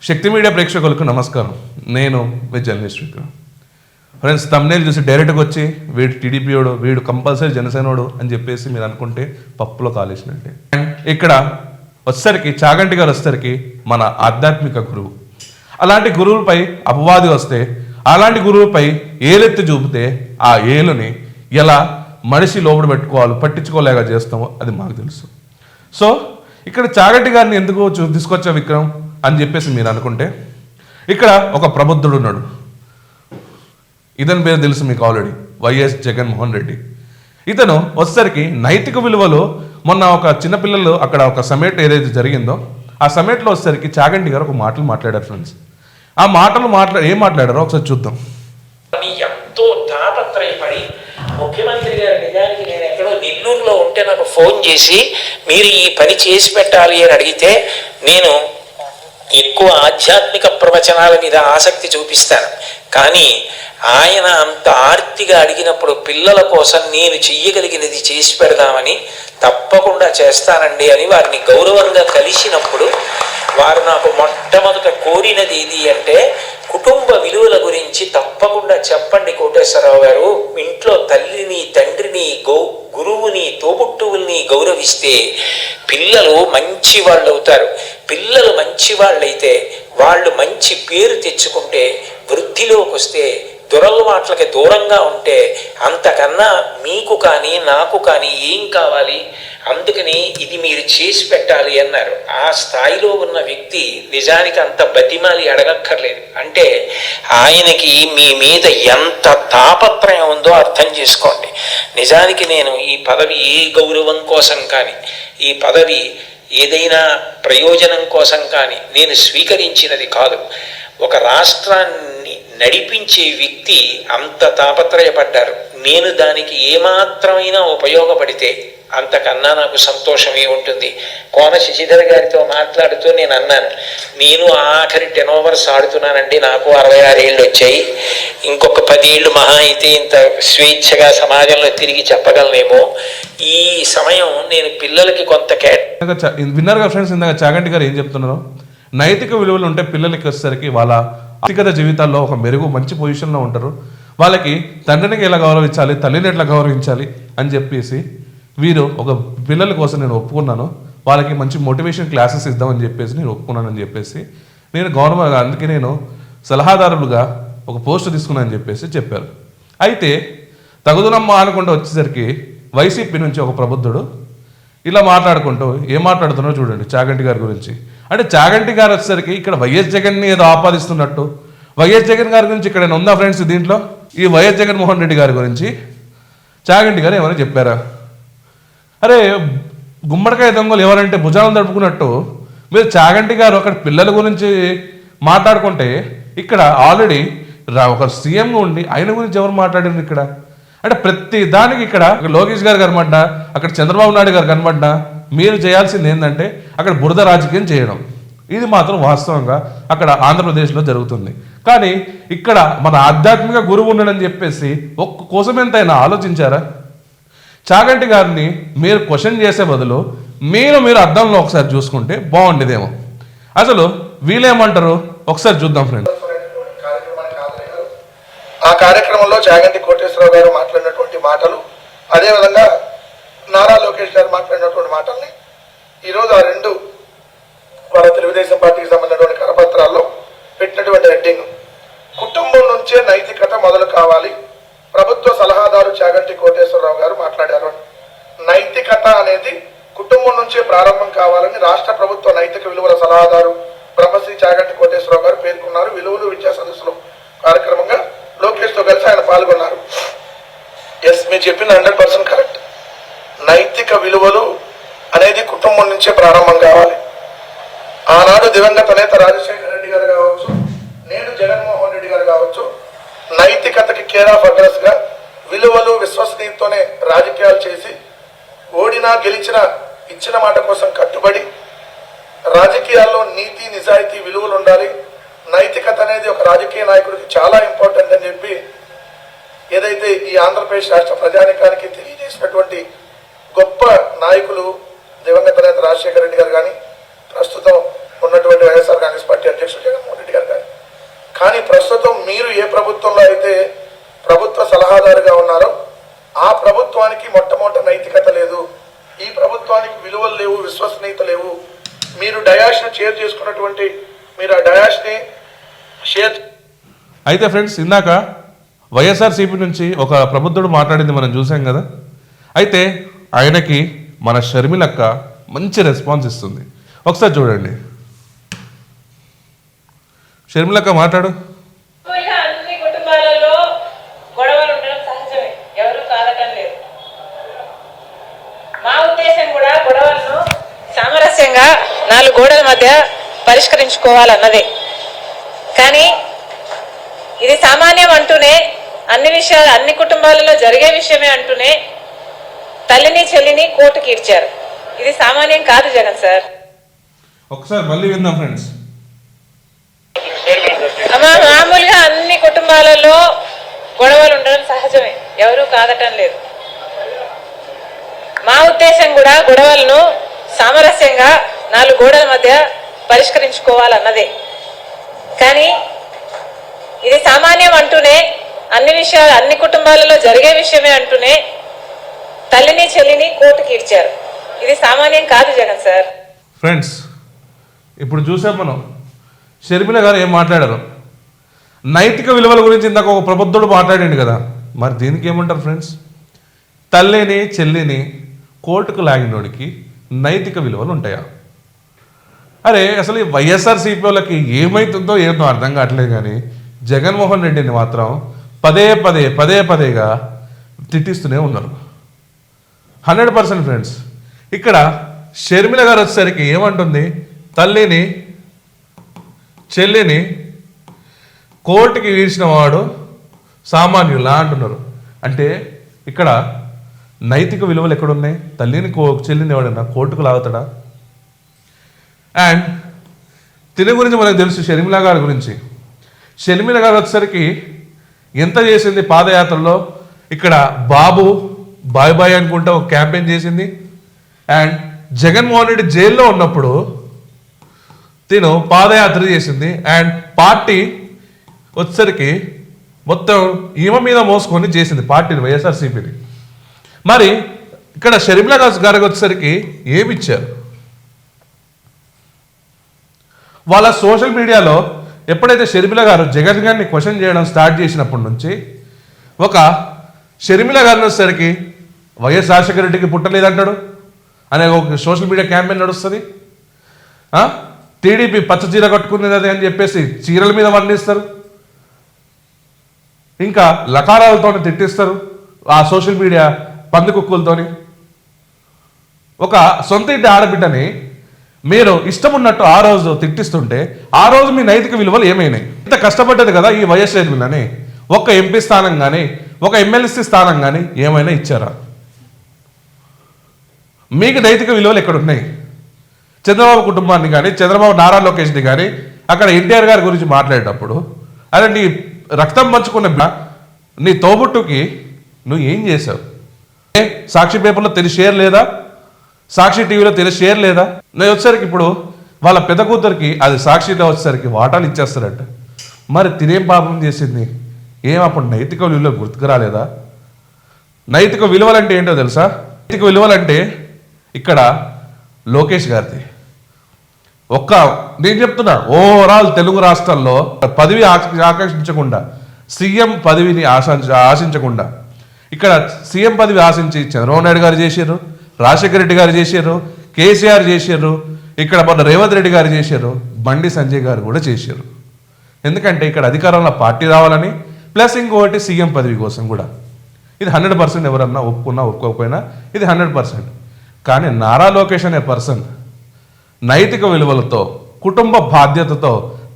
శక్తి media ప్రేక్షకులకు నమస్కారం. నేను మీ జర్నలిస్ట్ విక్రమ్. ఫ్రెండ్స్, తమ్నేల్ చూసి డైరెక్ట్గా వచ్చి వీడు టీడీపీయోడు, వీడు కంపల్సరీ జనసేనోడు అని చెప్పేసి మీరు అనుకుంటే పప్పులో కాలేసినట్టే. ఇక్కడ వచ్చేసరికి చాగంటి గారు వచ్చేసరికి మన ఆధ్యాత్మిక గురువు. అలాంటి గురువులపై అపవాది వస్తే, అలాంటి గురువుపై ఏలెత్తి చూపితే ఆ ఏలుని ఎలా మనిషి లోపల పెట్టుకోవాలి, పట్టించుకోలేక చేస్తామో అది మాకు తెలుసు. సో ఇక్కడ చాగంటి గారిని ఎందుకు తీసుకొచ్చా విక్రమ్ అని చెప్పేసి మీరు అనుకుంటే, ఇక్కడ ఒక ప్రబుద్ధుడు ఉన్నాడు. ఇతని పేరు తెలుసు మీకు ఆల్రెడీ, వైఎస్ జగన్మోహన్ రెడ్డి. ఇతను వచ్చేసరికి నైతిక విలువలు, మొన్న ఒక చిన్నపిల్లలు అక్కడ ఒక సమ్మిట్ ఏదైతే జరిగిందో ఆ సమ్మిట్లో వచ్చేసరికి చాగంటి గారు ఒక మాటలు మాట్లాడారు ఫ్రెండ్స్. ఆ మాటలు ఏం మాట్లాడారో ఒకసారి చూద్దాం. ఎంతో తాపత్రయపడి ముఖ్యమంత్రి గారు నిజానికి నేను ఎక్కడో నెల్లూరులో ఉంటే నాకు ఫోన్ చేసి మీరు ఈ పని చేసి పెట్టాలి అని అడిగితే నేను ఎక్కువ ఆధ్యాత్మిక ప్రవచనాల మీద ఆసక్తి చూపిస్తాను. కానీ ఆయన అంత ఆర్తిగా అడిగినప్పుడు పిల్లల కోసం నేను చెయ్యగలిగినది చేసి పెడదామని తప్పకుండా చేస్తానండి అని వారిని గౌరవంగా కలిసినప్పుడు వారు నాకు మొట్టమొదట కోరినది ఏది అంటే, కుటుంబ విలువల గురించి తప్పకుండా చెప్పండి కోటేశ్వరరావు గారు. ఇంట్లో తల్లిని, తండ్రిని, గురువుని, తోబుట్టువుల్ని గౌరవిస్తే పిల్లలు మంచి వాళ్ళు అవుతారు. పిల్లలు మంచి వాళ్ళైతే వాళ్ళు మంచి పేరు తెచ్చుకుంటే, వృద్ధిలోకి వస్తే, దురలవాట్లకి దూరంగా ఉంటే అంతకన్నా మీకు కానీ నాకు కానీ ఏం కావాలి? అందుకని ఇది మీరు చేసి పెట్టాలి అన్నారు. ఆ స్థాయిలో ఉన్న వ్యక్తి నిజానికి అంత బతిమాలి అడగక్కర్లేదు. అంటే ఆయనకి మీ మీద ఎంత తాపత్రయం ఉందో అర్థం చేసుకోండి. నిజానికి నేను ఈ పదవి ఏ గౌరవం కోసం కానీ, ఈ పదవి ఏదైనా ప్రయోజనం కోసం కానీ నేను స్వీకరించినది కాదు. ఒక రాష్ట్రాన్ని నడిపించే వ్యక్తి అంత తాపత్రయపడ్డారు. నేను దానికి ఏమాత్రమైనా ఉపయోగపడితే అంతకన్నా నాకు సంతోషమే ఉంటుంది. కోన శశిధర్ గారితో మాట్లాడుతూ నేను అన్నాను, నేను ఆఖరి 10 ఓవర్స్ ఆడుతున్నానండి, నాకు 66 ఏళ్ళు వచ్చాయి. ఇంకొక 10 ఏళ్ళు మహా అయితే ఇంత స్వేచ్ఛగా సమాజంలో తిరిగి చెప్పగలనేమో. ఈ సమయం నేను పిల్లలకి కొంత విన్నర్ గా ఫ్రెండ్స్. ఇందాక చాగంటి గారు ఏం చెప్తున్నారు, నైతిక విలువలు ఉంటే పిల్లలకి వచ్చేసరికి వాళ్ళ వ్యక్తిగత జీవితాల్లో ఒక మెరుగు, మంచి పొజిషన్లో ఉంటారు. వాళ్ళకి తండ్రిని ఎలా గౌరవించాలి, తల్లిని ఎట్లా గౌరవించాలి అని చెప్పేసి వీరు ఒక పిల్లల కోసం నేను ఒప్పుకున్నాను. వాళ్ళకి మంచి మోటివేషన్ క్లాసెస్ ఇద్దామని చెప్పేసి నేను ఒప్పుకున్నానని చెప్పేసి నేను గవర్నమెంట్, అందుకే నేను సలహాదారులుగా ఒక పోస్ట్ తీసుకున్నానని చెప్పేసి చెప్పారు. అయితే తగుదనమ్మా అనుకుంటూ వచ్చేసరికి వైసీపీ నుంచి ఒక ప్రబుద్ధుడు ఇలా మాట్లాడుకుంటూ ఏం మాట్లాడుతున్నారో చూడండి చాగంటి గారి గురించి. అంటే చాగంటి గారు వచ్చేసరికి ఇక్కడ వైఎస్ జగన్ని ఏదో ఆపాదిస్తున్నట్టు, వైఎస్ జగన్ గారి గురించి ఇక్కడ ఉందా ఫ్రెండ్స్ దీంట్లో? ఈ వైఎస్ జగన్మోహన్ రెడ్డి గారి గురించి చాగంటి గారు ఏమైనా చెప్పారా? అరే గుమ్మడికాయ దొంగలు ఎవరంటే భుజాలను తడుపుకున్నట్టు మీరు చాగంటి గారు అక్కడ పిల్లల గురించి మాట్లాడుకుంటే, ఇక్కడ ఆల్రెడీ ఒక సీఎంగా ఉండి ఆయన గురించి ఎవరు మాట్లాడారు ఇక్కడ? అంటే ప్రతి దానికి ఇక్కడ లోకేష్ గారు కనబడ్డా, అక్కడ చంద్రబాబు నాయుడు గారు కనబడ్డా మీరు చేయాల్సింది ఏంటంటే అక్కడ బురద రాజకీయం చేయడం. ఇది మాత్రం వాస్తవంగా అక్కడ ఆంధ్రప్రదేశ్లో జరుగుతుంది. కానీ ఇక్కడ మన ఆధ్యాత్మిక గురువు ఉండడని చెప్పేసి ఒక్క కోసం ఎంతైనా ఆలోచించారా? చాగంటి గారిని మీరు క్వశ్చన్ చేసే బదులు మీరు అద్దంలో ఒకసారి చూసుకుంటే బాగుండేదేమో. అసలు వీళ్ళేమంటారు ఒకసారి చూద్దాం ఫ్రెండ్. ఆ కార్యక్రమంలో చాగంటి కోటేశ్వరరావు గారు మాట్లాడినటువంటి మాటలు, అదేవిధంగా నారా లోకేష్ గారు మాట్లాడినటువంటి మాటల్ని ఈరోజు ఆ రెండు వాళ్ళ తెలుగుదేశం పార్టీకి సంబంధించినటువంటి కరపత్రాల్లో పెట్టినటువంటి హెడ్డింగ్, కుటుంబం నుంచే నైతికత మొదలు కావాలి, ప్రభుత్వ సలహాదారు చాగంటి కోటేశ్వరరావు గారు మాట్లాడారు. నైతికత అనేది కుటుంబం నుంచే ప్రారంభం కావాలని రాష్ట్ర ప్రభుత్వ నైతిక విలువల సలహాదారు బ్రహ్మశ్రీ చాగంటి కోటేశ్వరరావు గారు పేర్కొన్నారు. విలువలు విద్యా సదస్సులో కార్యక్రమంగా లోకేష్తో కలిసి ఆయన పాల్గొన్నారు. ఎస్, మీరు చెప్పింది 100% కరెక్ట్. నైతిక విలువలు అనేది కుటుంబం నుంచే ప్రారంభం కావాలి. ఆనాడు దివంగత నేత రాజశేఖర రెడ్డి గారు కావచ్చు, నేడు జగన్మోహన్ రెడ్డి గారు కావచ్చు, నైతికతకి కేర్ ఆఫ్ అడ్రస్ గా విలువలు విశ్వసనీయతతోనే రాజకీయాలు చేసి ఓడినా గెలిచినా ఇచ్చిన మాట కోసం కట్టుబడి రాజకీయాల్లో నీతి, నిజాయితీ, విలువలు ఉండాలి. నైతికత అనేది ఒక రాజకీయ నాయకుడికి చాలా ఇంపార్టెంట్ అని చెప్పి ఏదైతే ఈ ఆంధ్రప్రదేశ్ రాష్ట్ర ప్రజానికానికి తెలియజేసినటువంటి గొప్ప నాయకులు దివంగత నేత రాజశేఖర రెడ్డి గారు కానీ, ప్రస్తుతం ఉన్నటువంటి వైఎస్ఆర్ కాంగ్రెస్ పార్టీ అధ్యక్షుడు ప్రస్తుతం మీరు ఏ ప్రభుత్వంలో అయితే ప్రభుత్వ సలహాదారుగా ఉన్నారో ఆ ప్రభుత్వానికి మొట్టమొదటి నైతికత లేదు, ఈ ప్రభుత్వానికి విలువలు లేవు, విశ్వసనీయత లేవు. మీరు డయాష్ను షేర్ చేసుకున్నటువంటి మీరు ఆ డయాష్ని షేర్. అయితే ఫ్రెండ్స్, ఇందాక వైఎస్ఆర్సీపీ నుంచి ఒక ప్రబుద్ధుడు మాట్లాడింది మనం చూసాం కదా. అయితే ఆయనకి మన షర్మిలక్క మంచి రెస్పాన్స్ ఇస్తుంది. ఒకసారి చూడండి. షర్మిలక్క మాట్లాడు. అన్ని కుటుంబాలలో గొడవలు ఉండడం సహజమే, ఎవరు కాదటం లేదు. మా ఉద్దేశం కూడా గొడవలను సామరస్యంగా 4 గోడల మధ్య పరిష్కరించుకోవాలన్నదే. కానీ ఇది సామాన్యం అంటూనే, అన్ని విషయాలు అన్ని కుటుంబాలలో జరిగే విషయమే అంటూనే తల్లిని చెల్లిని కోర్టుకి ఇడ్చారు. ఇది సామాన్యం కాదు జగన్ సార్. ఒకసారి మళ్ళీ విందాం ఫ్రెండ్స్. మామూలుగా అన్ని కుటుంబాలలో గొడవలు ఉండడం సహజమే, ఎవరు కాదటం లేదు. మా ఉద్దేశం కూడా గొడవలను సామరస్యంగా 4 గోడల మధ్య పరిష్కరించుకోవాలన్నదే. కానీ ఇది సామాన్యం అంటూనే, అన్ని విషయాలు అన్ని కుటుంబాలలో జరిగే విషయమే అంటూనే తల్లిని చెల్లిని కోర్టుకి ఇడ్చారు. ఇది సామాన్యం కాదు జగన్ సార్. ఫ్రెండ్స్, ఇప్పుడు చూసాం మనం షర్మిల గారు ఏం మాట్లాడారు. నైతిక విలువల గురించి ఇందాక ఒక ప్రబుద్ధుడు మాట్లాడండి కదా. మరి దీనికి ఏమంటారు ఫ్రెండ్స్? తల్లిని చెల్లిని కోర్టుకు లాగినోడికి నైతిక విలువలు ఉంటాయా? అరే, అసలు ఈ వైఎస్ఆర్సీపీ వాళ్ళకి ఏమవుతుందో ఏమో అర్థం కావట్లేదు. కానీ జగన్మోహన్ రెడ్డిని మాత్రం పదే పదేగా తిట్టిస్తూనే ఉన్నారు. 100% ఫ్రెండ్స్. ఇక్కడ షర్మిల గారు వచ్చేసరికి ఏమంటుంది? తల్లిని చెల్లిని కోర్టుకి ఈడ్చిన వాడు సామాన్యులా అంటున్నారు. అంటే ఇక్కడ నైతిక విలువలు ఎక్కడున్నాయి? తల్లిని చెల్లిని ఎవడన్నా కోర్టుకు లాగుతాడా? అండ్ తిని గురించి మనకు తెలుసు, షర్మిల గారి గురించి. షర్మిల గారు వచ్చేసరికి ఎంత చేసింది పాదయాత్రలో. ఇక్కడ బాబు బాయ్ బాయ్ అనుకుంటా ఒక క్యాంపెయిన్ చేసింది. అండ్ జగన్మోహన్ రెడ్డి జైల్లో ఉన్నప్పుడు తిను పాదయాత్ర చేసింది. అండ్ పార్టీ వచ్చేసరికి మొత్తం ఈమె మీద మోసుకొని చేసింది పార్టీని, వైఎస్ఆర్సీపీని. మరి ఇక్కడ షర్మిల గారికి వచ్చేసరికి ఏమిచ్చారు? వాళ్ళ సోషల్ మీడియాలో ఎప్పుడైతే షర్మిల గారు జగన్ గారిని క్వశ్చన్ చేయడం స్టార్ట్ చేసినప్పటి నుంచి ఒక షర్మిల గారిని వచ్చేసరికి వైఎస్ రాజశేఖర రెడ్డికి పుట్టలేదంటాడు అనే ఒక సోషల్ మీడియా క్యాంపెయిన్ నడుస్తుంది. టీడీపీ పచ్చ చీర కట్టుకునేది అని చెప్పేసి చీరల మీద వర్ణిస్తారు. ఇంకా లకారాలతో తిట్టిస్తారు ఆ సోషల్ మీడియా పందికుక్కులతోని. ఒక సొంత ఇంటి ఆడబిడ్డని మీరు ఇష్టం ఉన్నట్టు ఆ రోజు తిట్టిస్తుంటే ఆ రోజు మీ నైతిక విలువలు ఏమైనాయి? ఇంత కష్టపడ్డది కదా ఈ వైఎస్ షర్మిలని. ఒక్క ఎంపీ స్థానం కానీ ఒక ఎమ్మెల్సీ స్థానం కానీ ఏమైనా ఇచ్చారా? మీకు నైతిక విలువలు ఎక్కడున్నాయి? చంద్రబాబు కుటుంబాన్ని కానీ చంద్రబాబు నారా లోకేష్ని కానీ అక్కడ ఎన్టీఆర్ గారి గురించి మాట్లాడేటప్పుడు అదే నీ రక్తం పంచుకున్న నీ తోబుట్టుకి నువ్వు ఏం చేశావు? సాక్షి పేపర్లో తెలిసి షేర్ లేదా? సాక్షి టీవీలో తెలిసి షేర్ లేదా? నేను వచ్చేసరికి ఇప్పుడు వాళ్ళ పెద్ద కూతురికి అది సాక్షిలో వచ్చేసరికి వాటాలు ఇచ్చేస్తారట. మరి తినేం పాపం చేసింది? ఏం అప్పుడు నైతిక విలువలు గుర్తుకు రాలేదా? నైతిక విలువలంటే ఏంటో తెలుసా? నైతిక విలువలంటే ఇక్కడ లోకేష్ గారిది నేను చెప్తున్నా, ఓవరాల్ తెలుగు రాష్ట్రాల్లో పదవి ఆకర్షించకుండా సీఎం పదవిని ఆశించకుండా ఇక్కడ సీఎం పదవి ఆశించి చంద్రబాబు నాయుడు గారు చేశారు, రాజశేఖర రెడ్డి గారు చేశారు, కేసీఆర్ చేశారు, ఇక్కడ మొన్న రేవంత్ రెడ్డి గారు చేశారు, బండి సంజయ్ గారు కూడా చేశారు. ఎందుకంటే ఇక్కడ అధికారంలో పార్టీ రావాలని, ప్లస్ ఇంకొకటి సీఎం పదవి కోసం కూడా. ఇది 100% ఎవరన్నా ఒప్పుకున్నా ఒప్పుకోకపోయినా ఇది 100%. కానీ నారా లోకేష్ అనే పర్సన్ నైతిక విలువలతో కుటుంబ బాధ్యతతో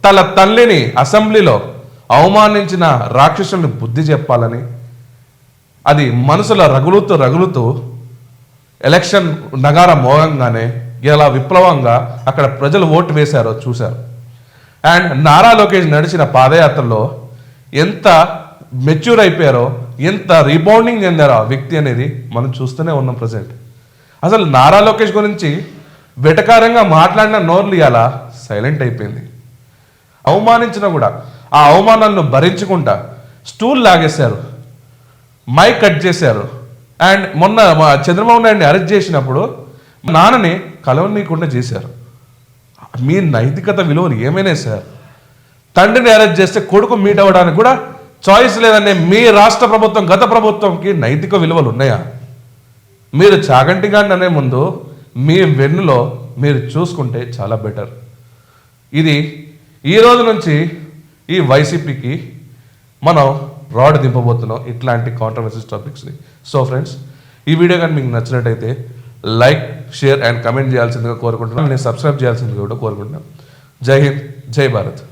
తన తల్లిని అసెంబ్లీలో అవమానించిన రాక్షసుల్ని బుద్ధి చెప్పాలని అది మనసులో రగులుతూ ఎలక్షన్ నగార మోగంగానే ఎలా విప్లవంగా అక్కడ ప్రజలు ఓటు వేశారో చూశారు. అండ్ నారా లోకేష్ నడిచిన పాదయాత్రలో ఎంత మెచ్యూర్ అయిపోయారో, ఎంత రీబౌండింగ్ చెందారో ఆ వ్యక్తి అనేది మనం చూస్తూనే ఉన్నాం ప్రజెంట్. అసలు నారా లోకేష్ గురించి వెటకారంగా మాట్లాడిన నోర్లు ఇలా సైలెంట్ అయిపోయింది. అవమానించినా కూడా ఆ అవమానాలను భరించుకుంటా స్టూల్ లాగేశారు, మైక్ కట్ చేశారు. అండ్ మొన్న మా చంద్రబాబు నాయుడిని అరెస్ట్ చేసినప్పుడు నాన్నని కలవనీయకుండా చేశారు. మీ నైతికత విలువలు ఏమైనా సార్? తండ్రిని అరెస్ట్ చేస్తే కొడుకు మీట్ అవ్వడానికి కూడా చాయిస్ లేదనే మీ రాష్ట్ర ప్రభుత్వం, గత ప్రభుత్వంకి నైతిక విలువలు ఉన్నాయా? మీరు చాగంటి గారిని అనే ముందు మీ వెన్నులో మీరు చూసుకుంటే చాలా బెటర్. ఇది ఈ రోజు నుంచి ఈ వైసీపీకి మనం రాడ్ దింపబోతున్నాం ఇట్లాంటి కాంట్రవర్సీస్ టాపిక్స్ని. సో ఫ్రెండ్స్, ఈ వీడియో కానీ మీకు నచ్చినట్టయితే లైక్, షేర్ అండ్ కమెంట్ చేయాల్సిందిగా కోరుకుంటున్నాను. నేను సబ్స్క్రైబ్ చేయాల్సిందిగా కూడా కోరుకుంటున్నాను. జై హింద్, జై భారత్.